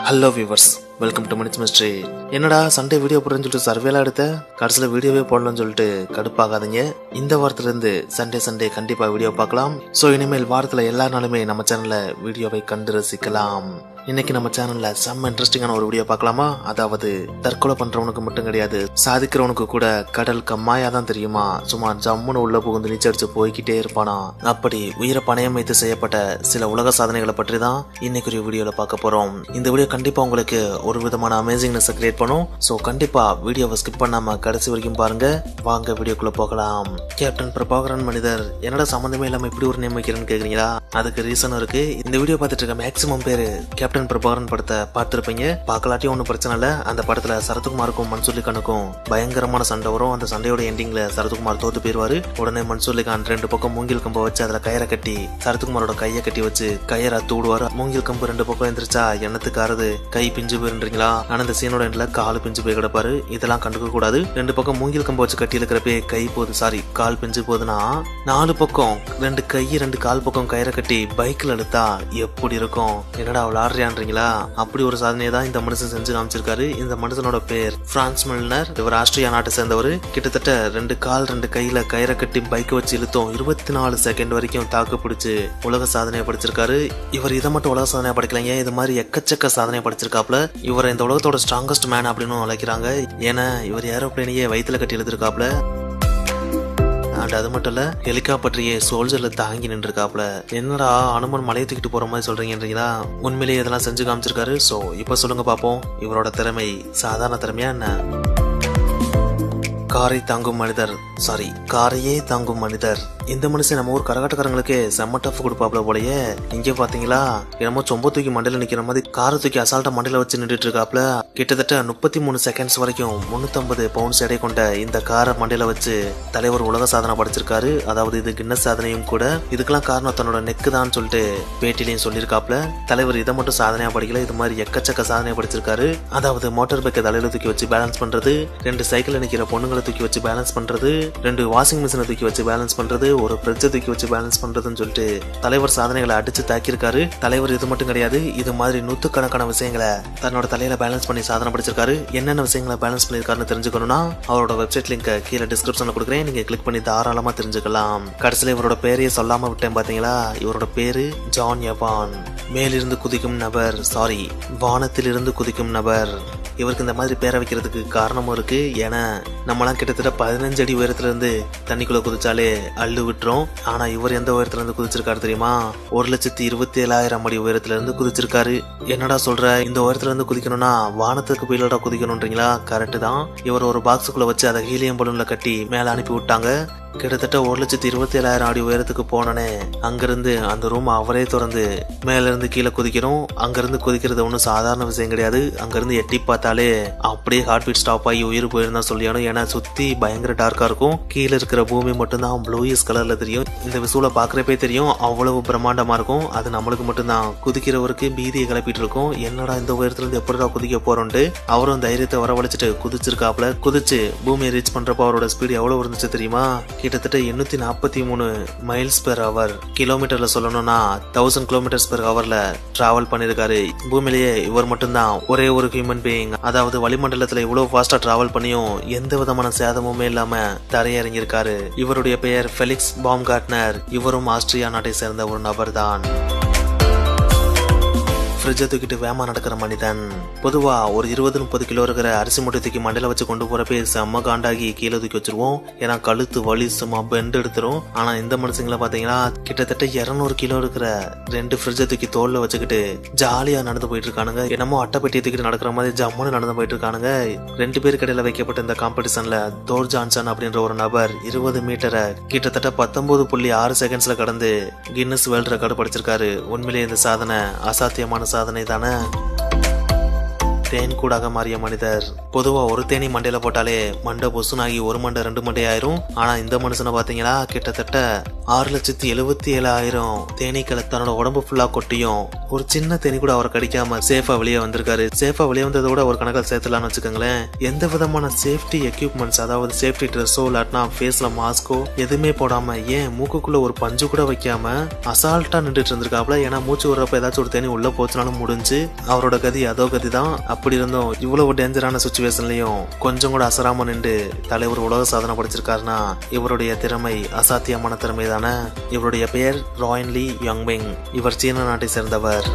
Hello viewers, welcome two minutes mystery. என்னடா Sunday video போடுறேன்னு சொல்லிட்டு சர்வேலாம் எடுத்த கடைசியில் வீடியோவே போடலன்னு சொல்லிட்டு கடுப்பாகாதீங்க. இந்த வாரத்திலிருந்து சண்டே கண்டிப்பா வீடியோ பார்க்கலாம். ஸோ இனிமேல் வாரத்தில் எல்லா நாளுமே நம்ம சேனல்ல வீடியோவை கண்டு ரசிக்கலாம். இன்னைக்கு நம்ம சேனல்ல செம்ம இன்ட்ரெஸ்டிங்கான ஒரு வீடியோ பார்க்கலாமா? அதாவது தற்கொலை பண்றவனுக்கு மட்டும் கிடையாது, சாதிக்கிறவனுக்கு கூட கடல் கம்மாயா தான் தெரியுமா. சும்மா ஜம்முன்னு உள்ள புகுந்து நீச்சல் அடிச்சு போய்கிட்டே இருப்பானா. அப்படி உயிரை பணயம் வைத்து செய்யப்பட்ட சில உலக சாதனைகளை பற்றி தான் இன்னைக்கு ஒரு வீடியோல பார்க்க போறோம். இந்த வீடியோ கண்டிப்பா உங்களுக்கு ஒரு விதமான அமேசிங்னஸ் கிரியேட் பண்ணும். ஸோ கண்டிப்பா வீடியோவை ஸ்கிப் பண்ணாம கடைசி வரைக்கும் பாருங்க. வாங்க வீடியோக்குள்ள போகலாம். கேப்டன் பிரபாகரன் மனிதர் என்னடா சம்பந்தமே இல்லாம இப்படி ஒரு நேம் வைக்கிறேன்னு கேக்குறீங்களா? அதுக்கு ரீசன் இருக்கு. இந்த வீடியோ பார்த்துட்டு இருக்க மேக்சிமம் பேரு கேப்டன் பிரபாகரன் படத்தை பார்த்திருப்பீங்க. பார்க்கலாட்டியும் ஒன்றும் பிரச்சனை இல்லை. அந்த படத்துல சரத்குமாருக்கும் மன்சூர்லிகானுக்கும் பயங்கரமான சண்டை வரும். அந்த சண்டையோட எண்டிங்ல சரத்குமார் தோத்து போயிருவாரு. உடனே மன்சூர்லிகான் ரெண்டு பக்கம் மூங்கில் கம்பை வச்சு அதுல கயிறை கட்டி சரத்குமாரோட கையை கட்டி வச்சு கயிறை தூடுவாரு. மூங்கில் கம்பு ரெண்டு பக்கம் எந்திரிச்சா எண்ணத்துக்கு ஆறுது கை பிஞ்சு போயிருன்றீங்களா? ஆனா இந்த சீனோட எண்ட்ல காலு பிஞ்சு போய் கிடப்பாரு. இதெல்லாம் கண்டுக்க கூடாது. ரெண்டு பக்கம் மூங்கில் கம்பை வச்சு கட்டி இருக்கிறப்பே கை போகுது, சாரி கால் பிஞ்சு போகுதுன்னா நாலு பக்கம் ரெண்டு கை ரெண்டு கால் பக்கம் கயிறை கட்டி பைக்ல இழுத்தா எப்படி இருக்கும்? என்னடா விளாடுறியான்றீங்களா? அப்படி ஒரு சாதனையை தான் இந்த மனுஷன் செஞ்சு காமிச்சிருக்காரு. இந்த மனுஷனோட பேர் பிரான்ஸ் மில்னர். இவர் ஆஸ்திரியா நாட்டை சேர்ந்தவர். கிட்டத்தட்ட ரெண்டு கால் ரெண்டு கையில கயிறை கட்டி பைக் வச்சு இழுத்தோம் 24 செகண்ட் வரைக்கும் தாக்கு பிடிச்சு உலக சாதனையை படிச்சிருக்காரு. இவர் இதை மட்டும் உலக சாதனையை படிக்கலைங்க, இது மாதிரி எக்கச்சக்க சாதனையை படிச்சிருக்காப்ல. இவர் இந்த உலகத்தோட ஸ்ட்ராங்கஸ்ட் மேன் அப்படின்னு அழைக்கிறாங்க. ஏன்னா இவர் ஏரோப்ளேனையே வயிற்றுல கட்டி எழுதிருக்காப்ல. அண்ட் அது மட்டும் இல்ல, ஹெலிகாப்டரையே சோல்ஜர்ல தாங்கி நின்றுருக்காப்ல. என்னடா அனுமன் மலையை தூக்கிட்டு போற மாதிரி சொல்றீங்கன்றீங்களா? உண்மையிலேயே இதெல்லாம் செஞ்சு காமிச்சிருக்காரு. சோ இப்ப சொல்லுங்க பாப்போம், இவரோட திறமை சாதாரண திறமையா என்ன? காரை தாங்கும் மனிதர், சாரி காரையே தாங்கும் மனிதர். இந்த மனுஷன் நம்ம ஊர் கரகாட்டக்காரங்களுக்கு செம்ம டஃப் கொடுப்பாப்ல போலயே. இங்க பாத்தீங்களா என்னமோ சொம்ப தூக்கி மண்டையில நிக்கிற மாதிரி காரை தூக்கி அசால்ட்டா மண்டையில வச்சு நின்றுட்டு இருக்காப்ல. கிட்டத்தட்ட 33 செகண்ட்ஸ் வரைக்கும் 350 பவுண்ட்ஸ் எடை கொண்ட இந்த காரை மண்டையில வச்சு தலைவர் உலக சாதனை படிச்சிருக்காரு. அதாவது இது கின்னஸ் சாதனையும் கூட. இதுக்கெல்லாம் காரணம் தன்னோட நெக்கு தான் சொல்லிட்டு பேட்டிலையும் சொல்லியிருக்காப்ல. தலைவர் இதை மட்டும் சாதனையா படிக்கல, இது மாதிரி எக்கச்சக்க சாதனையா படிச்சிருக்காரு. அதாவது மோட்டார் பைக்கை தலையில தூக்கி வச்சு பேலன்ஸ் பண்றது, ரெண்டு சைக்கிள் நிக்கிற பொண்ணுங்களை தூக்கி வச்சு பேலன்ஸ் பண்றது, ரெண்டு வாஷிங் மிஷினை தூக்கி வச்சு பேலன்ஸ் பண்றது, ஒரு ஃப்ரிட்ஜை தூக்கி வச்சு பேலன்ஸ் பண்றதுன்னு சொல்லிட்டு தலைவர் சாதனைகளை அடிச்சு தாக்கியிருக்காரு. தலைவர் இது மட்டும் கிடையாது, இது மாதிரி நூத்துக்கணக்கான விஷயங்களை தன்னோட தலையில பேலன்ஸ் பண்ணி சாதனை படிச்சிருக்காரு. என்னென்ன விஷயங்களை பேலன்ஸ் பண்ணிருக்காருன்னு தெரிஞ்சுக்கணும்னா அவரோட வெப்சைட் லிங்க் கீழே டிஸ்கிரிப்ஷன்ல கொடுக்குறேன், நீங்க கிளிக் பண்ணி தாராளமா தெரிஞ்சுக்கலாம். கடைசியில இவரோட பேரையே சொல்லாம விட்டேன் பாத்தீங்களா? இவரோட பேரு ஜான் எவான். மேலிருந்து குதிக்கும் நபர், சாரி வானத்திலிருந்து குதிக்கும் நபர். இவருக்கு இந்த மாதிரி பேரை வைக்கிறதுக்கு காரணமும் இருக்கு. ஏன்னா நம்மளாம் கிட்டத்தட்ட 15 அடி உயரத்துல இருந்து தண்ணிக்குள்ள குதிச்சாலே அள்ளு விட்டுரும். ஆனா இவர் எந்த உயரத்துல இருந்து குதிச்சிருக்காரு தெரியுமா? 1,27,000 அடி உயரத்துல இருந்து குதிச்சிருக்காரு. என்னடா சொல்ற, இந்த உயரத்துல இருந்து குதிக்கணும்னா வானத்துக்கு போயிலோட குதிக்கணும்ன்றீங்களா? கரெக்ட் தான். இவர் ஒரு பாக்ஸுக்குள்ள வச்சு அதை ஹீலியம் பலூன்ல கட்டி மேல அனுப்பி விட்டாங்க. கிட்டத்தட்ட 1,27,000 அடி உயரத்துக்கு போனோன்னே அங்கிருந்து அந்த ரூம் அவரே திறந்து மேல இருந்து கீழே குதிக்கணும். அங்கிருந்து குதிக்கிறது ஒன்றும் சாதாரண விஷயம் கிடையாது. அங்கிருந்து எட்டி பார்த்தாலே அப்படியே ஹார்ட் பீட் ஸ்டாப் ஆகி உயிர் போயிருந்தா சொல்லியானும். ஏன்னா சுத்தி பயங்கர டார்க்கா இருக்கும். கீழே இருக்கிற பூமி மட்டும்தான் ப்ளூயிஷ் கலர்ல தெரியும். இந்த விசூல பாக்குறப்பே தெரியும் அவ்வளவு பிரம்மாண்டமா இருக்கும். அது நம்மளுக்கு மட்டும்தான். குதிக்கிறவருக்கு பீதியை கிளப்பிட்டு இருக்கும். என்னடா இந்த உயரத்துல இருந்து எப்படிடா குதிக்க போறோம்ட்டு அவரும் தைரியத்தை வரவழைச்சிட்டு குதிச்சிருக்காப்ல. குதிச்சு பூமியை ரீச் பண்றப்ப அவரோட ஸ்பீடு எவ்வளவு இருந்துச்சு தெரியுமா? கிட்டத்தட்ட 843 மைல்ஸ் பெர் ஹவர். கிலோமீட்டர்ல சொல்லணும்னா 1000 கிலோமீட்டர்ஸ் பெர் ஹவர்ல டிராவல் பண்ணிருக்காரு. பூமியிலேயே இவர் மட்டும்தான் ஒரே ஒரு ஹியூமன் பீயிங், அதாவது வளிமண்டலத்துல இவ்வளவு ஃபாஸ்டா டிராவல் பண்ணியும் எந்த விதமான சேதமுமே இல்லாம தரையிறங்கியிருக்காரு. இவருடைய பெயர் ஃபெலிக்ஸ் பாம்கார்ட்னர். இவரும் ஆஸ்திரியா நாட்டை சேர்ந்த ஒரு நபர் தான். ஃப்ரிட்ஜை தூக்கிட்டு வேமா நடக்கிற மனிதன். பொதுவா ஒரு 20-30 கிலோ இருக்கிற அரிசி மூட்டை தூக்கி மண்டையில வச்சு கொண்டு போறப்பே செம்ம காண்டாகி கீழே தூக்கி வச்சிருவோம். ஏன்னா கழுத்து வலி சும்மா பெண்ட் எடுத்துரும். ஆனா இந்த மனுஷங்களை பாத்தீங்கன்னா கிட்டத்தட்ட 200 கிலோ இருக்கிற 2 ஃப்ரிட்ஜை தூக்கி தோல்ல வச்சுக்கிட்டு ஜாலியா நடந்து போயிட்டு இருக்கானுங்க. என்னமோ அட்டைப்பெட்டியை தூக்கிட்டு நடக்கிற மாதிரி ஜம்முன்னு நடந்து போயிட்டு இருக்கானுங்க. 2 பேருக்கு இடையில வைக்கப்பட்ட இந்த காம்படிஷன்ல தோர் ஜான்சன் அப்படின்ற ஒரு நபர் 20 மீட்டரை கிட்டத்தட்ட 19.6 செகண்ட்ஸ்ல கடந்து கின்னஸ் வேர்ல்ட் ரெக்கார்டு படிச்சிருக்காரு. உண்மையிலேயே இந்த சாதனை அசாத்தியமான சாதனை தானே. தேன் கூடாக மாறிய மனிதர். பொதுவா ஒரு தேனி மண்டையில போட்டாலே மண்டை பொசுனாகி ஒரு மண்டை 2 மண்டை ஆயிரும். ஆனா இந்த மனுஷனை பாத்தீங்களா கிட்டத்தட்ட 6,77,000 தேனீக்களை தன்னோட உடம்பு ஃபுல்லா கொட்டியும் ஒரு சின்ன தேனி கூட அவரை கடிக்காம சேஃபா வெளியே வந்திருக்காரு. சேஃபா வெளியே வந்ததை கூட ஒரு கணக்கில் சேர்த்துலான்னு வச்சுக்கோங்களேன். எந்த விதமான சேஃப்டி எக்யூப்மெண்ட்ஸ், அதாவது சேஃப்டி ட்ரெஸ்ஸோ இல்லாட்டினா ஃபேஸ்ல மாஸ்கோ எதுவுமே போடாம, ஏன் மூக்குக்குள்ள ஒரு பஞ்சு கூட வைக்காம அசால்ட்டா நின்றுட்டு இருந்திருக்காப்ல. ஏன்னா மூச்சு விடுறப்ப ஏதாச்சும் ஒரு தேனி உள்ள போச்சுனாலும் முடிஞ்சு அவரோட கதி அதோ கதி தான். அப்படி இருந்தும் இவ்வளவு டேஞ்சரான சுச்சுவேஷன்லயும் கொஞ்சம் கூட அசராம நின்று தலைவர் உலக சாதனை படிச்சிருக்காருன்னா இவருடைய திறமை அசாத்தியமான திறமை தானே. இவருடைய பெயர் ராயன் லீ யங்மிங். இவர் சீன நாட்டை சேர்ந்தவர்.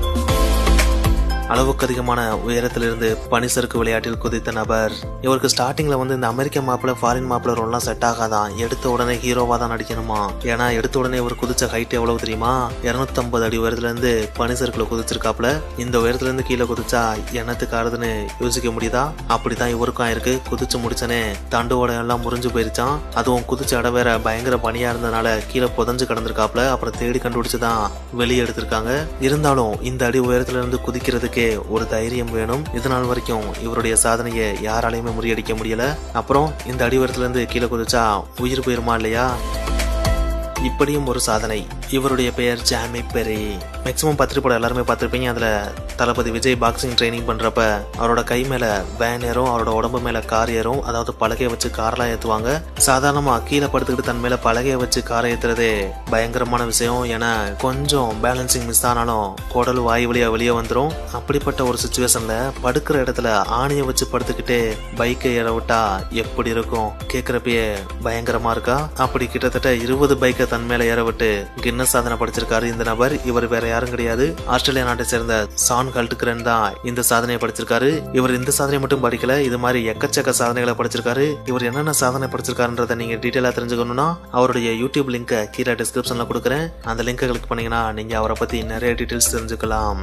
அளவுக்கு அதிகமான உயரத்திலிருந்து பனிசறுக்கு விளையாட்டில் குதித்த நபர். இவருக்கு ஸ்டார்டிங்ல இந்த அமெரிக்க மாப்பிள்ள ஃபாரின் மாப்பிள்ள ரோல்லாம் செட் ஆகாதான். எடுத்த உடனே ஹீரோவா தான் நடிக்கணுமா. ஏன்னா எடுத்த உடனே இவர் குதிச்ச ஹைட் எவ்வளவு தெரியுமா? 250 அடி உயரத்துல இருந்து பனிசறுக்குல குதிச்சிருக்காப்ல. இந்த உயரத்துல இருந்து கீழே குதிச்சா என்னத்துக்கு ஆறுதுன்னு யோசிக்க முடியுதா? அப்படிதான் இவருக்கும் ஆயிருக்கு. குதிச்சு முடிச்சனே தண்டுவோட எல்லாம் முறிஞ்சு போயிருச்சான். அதுவும் குதிச்ச இடம் வேற பயங்கர பனியா இருந்ததுனால கீழே புதஞ்சு கிடந்திருக்காப்ல. அப்புறம் தேடி கண்டுபிடிச்சுதான் வெளியே எடுத்திருக்காங்க. இருந்தாலும் இந்த அடி உயரத்துல இருந்து குதிக்கிறதுக்கு ஒரு தைரியம் வேணும். இதனால் வரைக்கும் இவருடைய சாதனையை யாராலையுமே முறியடிக்க முடியல. அப்புறம் இந்த அடிவரத்துல இருந்து கீழே குதிச்சா உயிர் போயிருமா இல்லையா? இப்படியும் ஒரு சாதனை. இவருடைய பெயர் ஜாமி பெரி. மேக்சிமம் பத்திரிப்படம் எல்லாருமே பார்த்திருப்பீங்க. அதுல தளபதி விஜய் பாக்ஸிங் ட்ரைனிங் பண்றப்ப அவரோட கை மேல வேன் ஏறும், அவரோட உடம்பு மேல கார் ஏறும். அதாவது பலகையை வச்சு கார்லாம் ஏத்துவாங்க. சாதாரணமா கீழே படுத்துக்கிட்டு தன் மேல பலகையை வச்சு காரை ஏத்துறதே பயங்கரமான விஷயம். ஏன்னா கொஞ்சம் பேலன்சிங் மிஸ் ஆனாலும் குடல் வாய் வழியா வெளியே வந்துடும். அப்படிப்பட்ட ஒரு சுச்சுவேஷன்ல படுக்கிற இடத்துல ஆணியை வச்சு படுத்துக்கிட்டே பைக்கை ஏற விட்டா எப்படி இருக்கும்? கேக்குறப்பயே பயங்கரமா இருக்கா? அப்படி கிட்டத்தட்ட 20 பைக்கை தன் மேல ஏற விட்டு கின்னஸ் சாதனை படிச்சிருக்காரு இந்த நபர். இவர் வேற யாரும் கிடையாது, ஆஸ்திரேலியா நாட்டை சேர்ந்த சான் ஹல்ட்கிரன் தான் இந்த சாதனையை படிச்சிருக்காரு. இவர் இந்த சாதனை மட்டும் படிக்கல, இது மாதிரி எக்கச்சக்க சாதனைகளை படிச்சிருக்காரு. இவர் என்னென்ன சாதனை படிச்சிருக்காருன்றத நீங்க டீட்டெயிலா தெரிஞ்சுக்கணும்னா அவருடைய யூடியூப் லிங்க் கீழே டிஸ்கிரிப்ஷன்ல கொடுக்குறேன். அந்த லிங்கை கிளிக் பண்ணீங்கன்னா நீங்க அவரை பத்தி நிறைய டீட்டெயில்ஸ் தெரிஞ்சுக்கலாம்.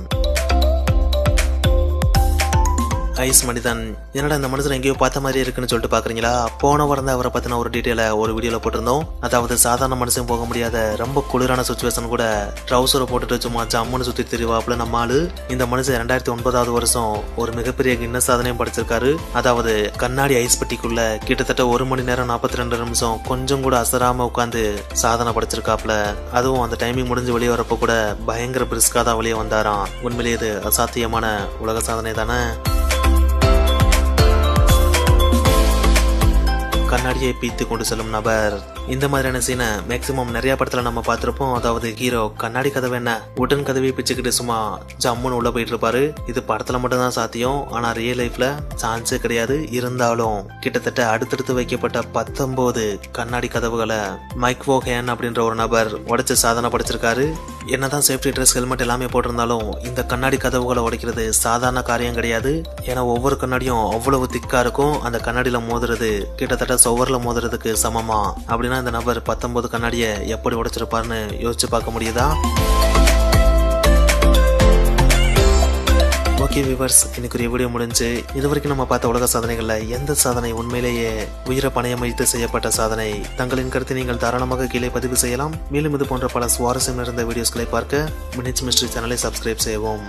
ஐஸ் மனிதன். என்னடா இந்த மனுஷன் எங்கேயோ பார்த்த மாதிரி இருக்குன்னு சொல்லிட்டு பாக்குறீங்களா? போன வாரம் தான் அவரை பத்தின ஒரு டீட்டெயில ஒரு வீடியோல போட்டிருந்தோம். அதாவது சாதாரண மனுஷன் போக முடியாத ரொம்ப குளிரான சுச்சுவேஷன் கூட ட்ரௌசரை போட்டுட்டு சும்மா ஜம்முன்னு சுத்தி தெரிவாப்புல நம்ம ஆளு. இந்த மனுஷன் 2009 வருஷம் ஒரு மிகப்பெரிய கின்னஸ் சாதனையும் படிச்சிருக்காரு. அதாவது கண்ணாடி ஐஸ் பெட்டிக்குள்ள கிட்டத்தட்ட 1 மணி நேரம் 42 நிமிஷம் கொஞ்சம் கூட அசராம உட்காந்து சாதனை படிச்சிருக்காப்ல. அதுவும் அந்த டைமிங் முடிஞ்சு வெளியே வரப்ப கூட பயங்கர பிரிஸ்கா தான் வெளியே வந்தாராம். உண்மையிலேயே இது அசாத்தியமான உலக சாதனை தானே. கண்ணாடியை பீத்து கொண்டு செல்லும் நபர். இந்த மாதிரியான சீனை மேக்சிமம் நிறைய படத்துல நம்ம பார்த்திருப்போம். அதாவது ஹீரோ கண்ணாடி கதவு என்ன உடன் கதவை பிச்சுக்கிட்டு சும்மா ஜம்முன்னு உள்ள போயிட்டு இருப்பாரு. இது படத்துல மட்டும் தான் சாத்தியம், ஆனா ரியல் லைஃப்ல சான்ஸே கிடையாது. இருந்தாலும் கிட்டத்தட்ட அடுத்தடுத்து வைக்கப்பட்ட 19 கண்ணாடி கதவுகளை மைக் வோகேன் அப்படின்ற ஒரு நபர் உடைச்சு சாதனை படைச்சிருக்காரு. என்னதான் சேஃப்டி ட்ரெஸ் ஹெல்மெட் எல்லாமே போட்டிருந்தாலும் இந்த கண்ணாடி கதவுகளை உடைக்கிறது சாதாரண காரியம் கிடையாது. ஏன்னா ஒவ்வொரு கண்ணாடியும் அவ்வளவு திக்கா இருக்கும். அந்த கண்ணாடியில மோதுறது கிட்டத்தட்ட சுவர்ல மோதுறதுக்கு சமமா. அப்படின்னா இந்த நபர் 19 கண்ணாடியை எப்படி உடைச்சிருப்பாருன்னு யோசிச்சு பார்க்க முடியுதா? ஓகே வியூவர்ஸ், இன்னைக்கு வீடியோ முடிஞ்சு. இது வரைக்கும் நம்ம பார்த்த உலக சாதனைகள்ல எந்த சாதனை உண்மையிலேயே உயிரை பணையம் வைத்து செய்யப்பட்ட சாதனை? தங்களின் கருத்தை நீங்கள் தாராளமாக கீழே பதிவு செய்யலாம். மேலும் இது போன்ற பல சுவாரஸ்யம் நிறைந்த வீடியோஸ்களை பார்க்க மினிட்ஸ் மிஸ்ட்ரி சேனலை சப்ஸ்கிரைப் செய்வோம்.